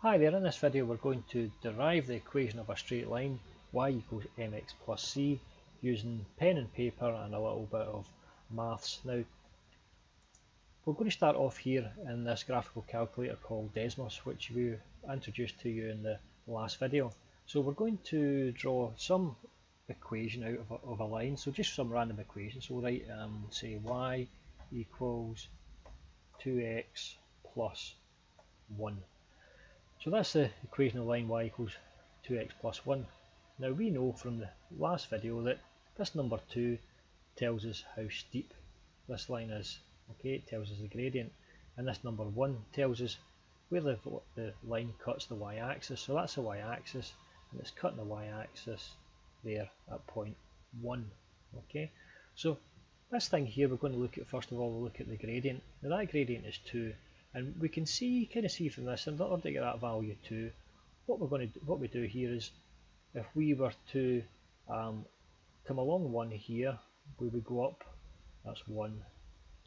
Hi there, in this video we're going to derive the equation of a straight line y equals mx plus c using pen and paper and a little bit of maths. Now we're going to start off here in this graphical calculator called Desmos, which we introduced to you in the last video. So we're going to draw some equation out of a line, so just some random equation. So we'll write say y equals 2x plus 1. So that's the equation of line y equals 2x plus 1. Now we know from the last video that this number 2 tells us how steep this line is. Okay, it tells us the gradient, and this number 1 tells us where the line cuts the y-axis. So that's the y-axis, and it's cutting the y-axis there at point 1. Okay, so this thing here we're going to look at, first of all, we'll look at the gradient. Now that gradient is 2. And we can kind of see from this, in order to get that value 2, what we do here is, if we were to come along 1 here, we would go up, that's 1,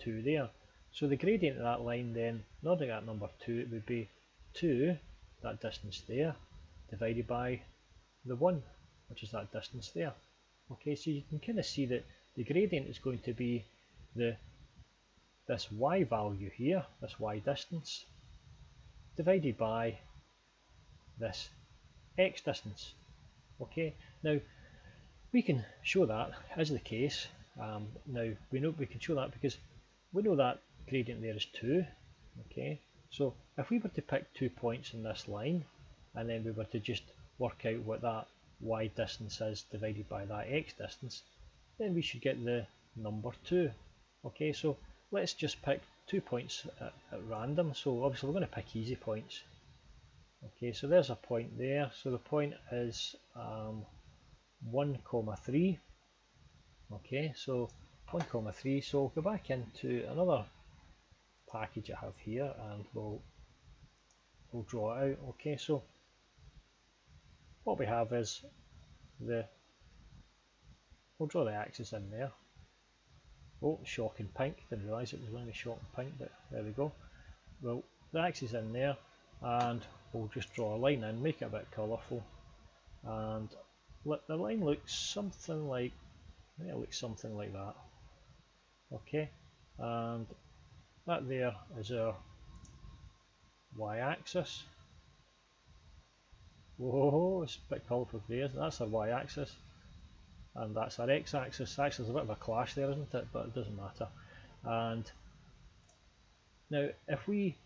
2 there. So the gradient of that line then, in order to get number 2, it would be 2, that distance there, divided by the 1, which is that distance there. Okay, so you can kind of see that the gradient is going to be this y value here, this y distance, divided by this x distance. Okay, now we can show that as the case. Now we know we can show that because we know that gradient there is 2. Okay, so if we were to pick 2 points in this line, and then we were to just work out what that y distance is divided by that x distance, then we should get the number 2. Okay, so let's just pick 2 points at random. So obviously we're going to pick easy points. Okay, so there's a point there. So the point is 1, 3. Okay, so 1, 3. So we'll go back into another package I have here, and we'll draw it out. Okay, so what we have is we'll draw the axis in there. Oh, shocking pink, didn't realise it was going to be shocking pink, but there we go. Well, the axis in there, and we'll just draw a line in, make it a bit colourful, and let the line look something like, that. Okay, and that there is our y-axis. Whoa, it's a bit colourful there. That's our y-axis. And that's our x-axis. Actually, there's a bit of a clash there, isn't it? But it doesn't matter. And now, if we've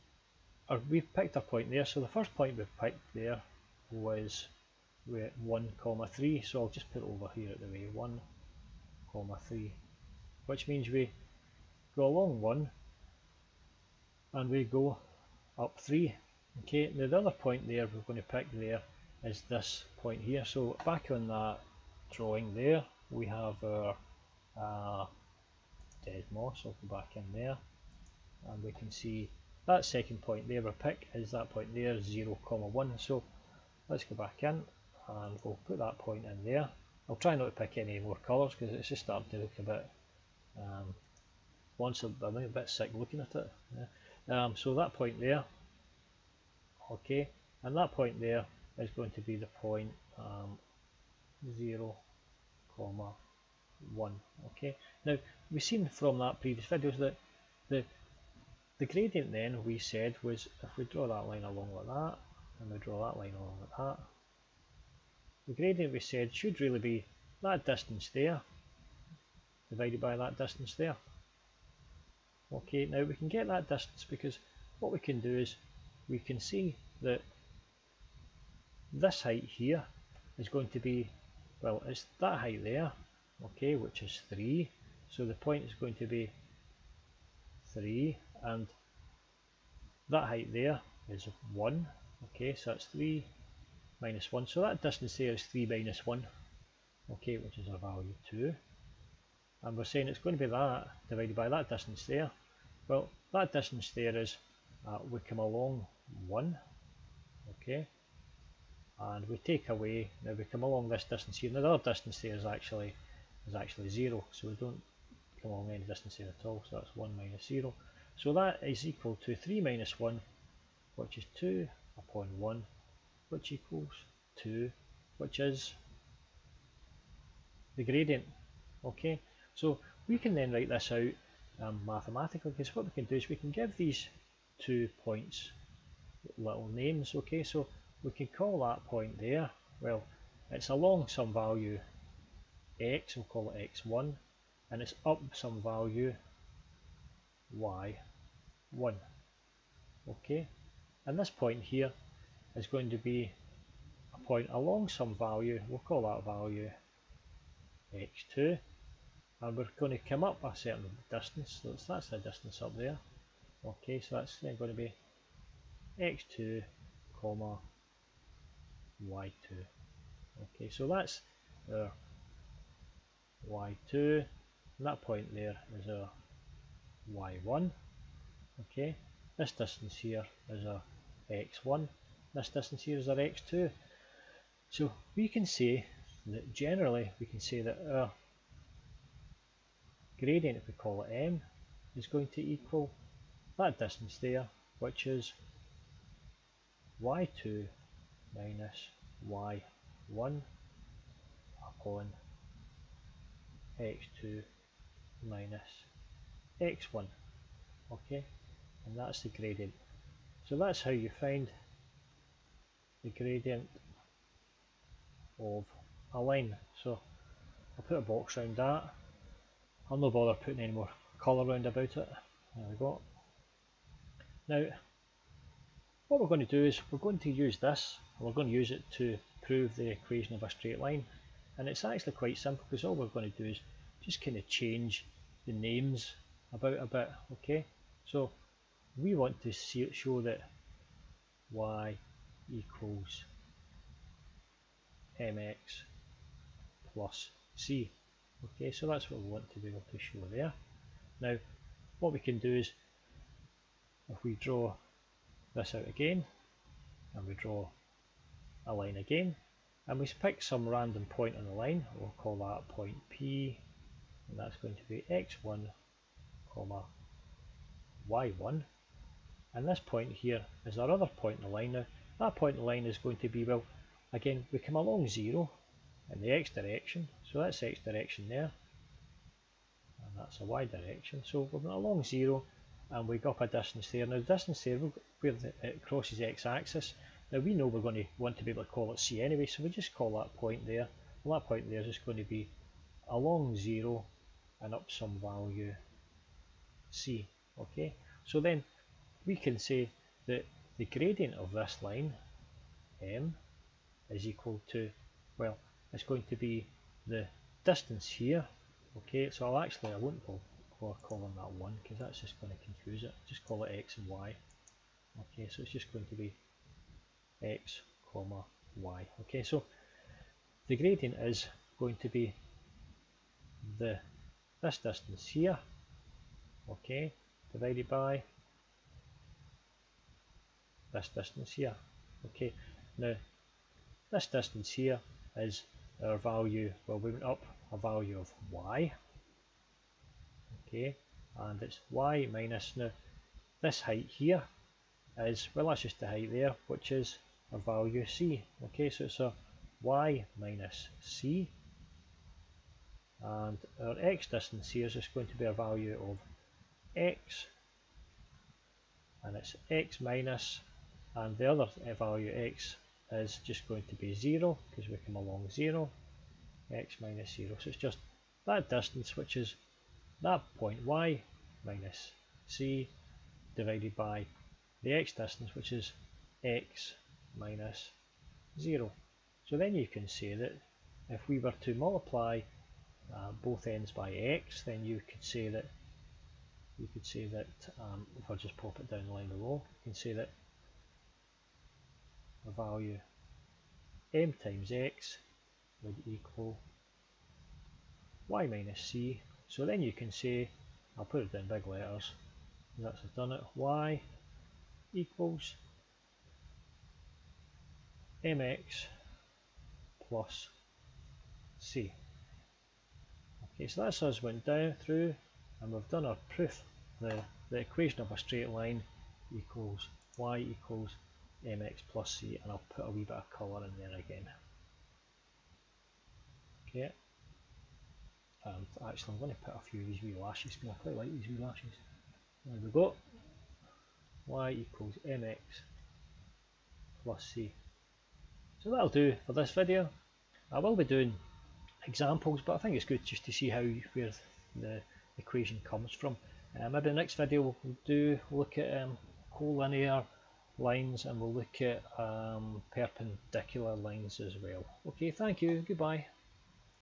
picked a point there, so the first point we've picked there was 1, 3. So I'll just put it over here at the way, 1, 3, which means we go along 1 and we go up 3. Okay, now the other point there we're going to pick there is this point here. So back on that drawing there, we have our Desmos. I'll go back in there, and we can see that second point there we pick is that point there, 0, 1. So let's go back in and we'll put that point in there. I'll try not to pick any more colours because it's just starting to look a bit I'm a bit sick looking at it. Yeah. So that point there, okay, and that point there is going to be the point 0, 1. Okay, now we've seen from that previous videos that the gradient then we said was, if we draw that line along like that, and we draw that line along like that, the gradient we said should really be that distance there divided by that distance there. Okay, now we can get that distance because what we can do is we can see that this height here is going to be, well, it's that height there, okay, which is 3. So the point is going to be 3, and that height there is 1. Okay, so that's 3 minus 1. So that distance there is 3 minus 1. Okay, which is our value 2. And we're saying it's going to be that divided by that distance there. Well, that distance there is we come along 1. Okay, and we take away, now we come along this distance here. Now the other distance there is actually 0, so we don't come along any distance here at all. So that's 1 minus 0. So that is equal to 3 minus 1, which is 2, upon 1, which equals 2, which is the gradient. Okay, so we can then write this out mathematically, because what we can do is we can give these 2 points little names. Okay, so we can call that point there, well, it's along some value x, we'll call it x1, and it's up some value y1. Okay, and this point here is going to be a point along some value, we'll call that value x2, and we're going to come up a certain distance, so that's the distance up there. Okay, so that's then going to be x2 comma y2. Okay, so that's our y2, and that point there is our y1. Okay, this distance here is our x1, this distance here is our x2. So we can say that generally we can say that our gradient, if we call it m, is going to equal that distance there, which is y2 minus y1 upon x2 minus x1. Okay, and that's the gradient. So that's how you find the gradient of a line. So I'll put a box around that. I'll not bother putting any more colour around about it. There we go. Now what we're going to do is we're going to use this, and we're going to use it to prove the equation of a straight line. And it's actually quite simple, because all we're going to do is just kind of change the names about a bit. Okay, so we want to show that y equals mx plus c. Okay, so that's what we want to be able to show there. Now what we can do is, if we draw this out again, and we draw a line again, and we pick some random point on the line, we'll call that point P, and that's going to be x1 comma y1, and this point here is our other point in the line. Now that point in the line is going to be, well, again, we come along 0 in the x direction, so that's x direction there, and that's a y direction, so we're along 0 and we go up a distance there. Now the distance there, where it crosses the x-axis, now we know we're going to want to be able to call it c anyway, so we just call that point there. Well, that point there is just going to be along 0 and up some value c. Okay, so then we can say that the gradient of this line m is equal to, well, it's going to be the distance here. Okay, so I won't call on that 1, because that's just going to confuse it. Just call it x and y. Okay, so it's just going to be x comma y. Okay, so the gradient is going to be this distance here, okay, divided by this distance here. Okay, now this distance here is our value, well, we went up a value of y, okay, and it's y minus, now this height here is, well, that's just the height there, which is a value c. Okay, so it's a y minus c, and our x distance here is just going to be a value of x, and it's x minus, and the other value x is just going to be 0, because we come along 0, x minus 0, so it's just that distance, which is that point y minus c, divided by the x distance, which is x minus 0. So then you can say that if we were to multiply both ends by x, then you could say that if I just pop it down the line below, you can say that the value m times x would equal y minus c. So then you can say, I'll put it in big letters, that's done it, y equals mx plus c. Okay, so that's us went down through, and we've done our proof. The equation of a straight line equals y equals mx+c, and I'll put a wee bit of colour in there again. Okay, and actually I'm going to put a few of these wee lashes because I quite like these wee lashes. There we go. Y equals mx plus c. So that'll do for this video. I will be doing examples, but I think it's good just to see where the equation comes from. Maybe the next video we'll do look at collinear lines, and we'll look at perpendicular lines as well. Okay, thank you, goodbye.